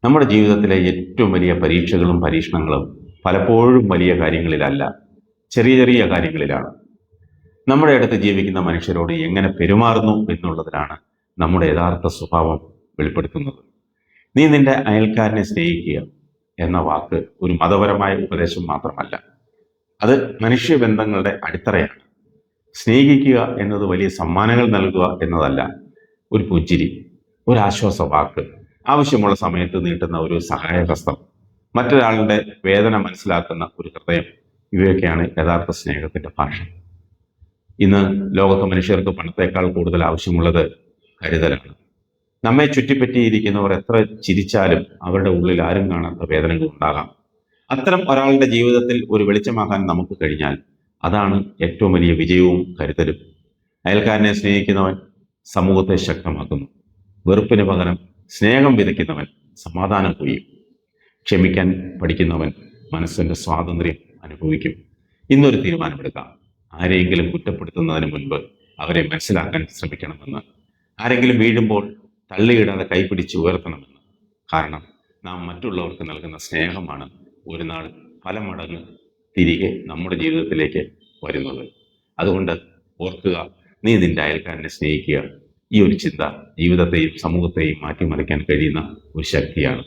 നമ്മുടെ ജീവിതത്തിലെ ഏറ്റവും വലിയ പരീക്ഷകളും പരീക്ഷണങ്ങളും പലപ്പോഴും വലിയ കാര്യങ്ങളിലല്ല, ചെറിയ ചെറിയ കാര്യങ്ങളിലാണ്. നമ്മുടെ അടുത്ത് ജീവിക്കുന്ന മനുഷ്യരോട് എങ്ങനെ പെരുമാറുന്നു എന്നുള്ളതിലാണ് നമ്മുടെ യഥാർത്ഥ സ്വഭാവം വെളിപ്പെടുത്തുന്നത്. നീ നിന്റെ അയൽക്കാരനെ സ്നേഹിക്കുക എന്ന വാക്ക് ഒരു മതപരമായ ഉപദേശം മാത്രമല്ല, അത് മനുഷ്യബന്ധങ്ങളുടെ അടിത്തറയാണ്. സ്നേഹിക്കുക എന്നത് വലിയ സമ്മാനങ്ങൾ നൽകുക എന്നതല്ല, ഒരു പുഞ്ചിരി, ഒരു ആശ്വാസ വാക്ക്, ആവശ്യമുള്ള സമയത്ത് നീട്ടുന്ന ഒരു സഹായഹസ്തം, മറ്റൊരാളുടെ വേദന മനസ്സിലാക്കുന്ന ഒരു ഹൃദയം, ഇവയൊക്കെയാണ് യഥാർത്ഥ സ്നേഹത്തിന്റെ ഭാഷ. ഇന്ന് ലോകത്ത് മനുഷ്യർക്ക് പണത്തേക്കാൾ കൂടുതൽ ആവശ്യമുള്ളത് കരുതലാണ്. നമ്മെ ചുറ്റിപ്പറ്റിയിരിക്കുന്നവർ എത്ര ചിരിച്ചാലും അവരുടെ ഉള്ളിൽ ആരും കാണാത്ത വേദനകൾ ഉണ്ടാകാം. അത്തരം ഒരാളുടെ ജീവിതത്തിൽ ഒരു വെളിച്ചമാകാൻ നമുക്ക് കഴിഞ്ഞാൽ അതാണ് ഏറ്റവും വലിയ വിജയവും കരുതലും. അയൽക്കാരനെ സ്നേഹിക്കുന്നവൻ സമൂഹത്തെ ശക്തമാക്കുന്നു. വെറുപ്പിന് പകരം സ്നേഹം വിതയ്ക്കുന്നവൻ സമാധാനം കൊയ്യും. ക്ഷമിക്കാൻ പഠിക്കുന്നവൻ മനസ്സിൻ്റെ സ്വാതന്ത്ര്യം അനുഭവിക്കും. ഇന്നൊരു തീരുമാനമെടുക്കാം. ആരെയെങ്കിലും കുറ്റപ്പെടുത്തുന്നതിന് മുൻപ് അവരെ മനസ്സിലാക്കാൻ ശ്രമിക്കണമെന്ന്. ആരെങ്കിലും വീഴുമ്പോൾ തള്ളിയിടാതെ കൈപിടിച്ച് ഉയർത്തണമെന്ന്. കാരണം നാം മറ്റുള്ളവർക്ക് നൽകുന്ന സ്നേഹമാണ് ഒരു നാൾ പല മടങ്ങ് തിരികെ നമ്മുടെ ജീവിതത്തിലേക്ക് വരുന്നത്. അതുകൊണ്ട് ഓർക്കുക, നീ നിന്റെ അയൽക്കാരനെ സ്നേഹിക്കുക. ഈ ഒരു ചിന്ത ജീവിതത്തെയും സമൂഹത്തെയും മാറ്റിമറിക്കാൻ കഴിയുന്ന ഒരു ശക്തിയാണ്.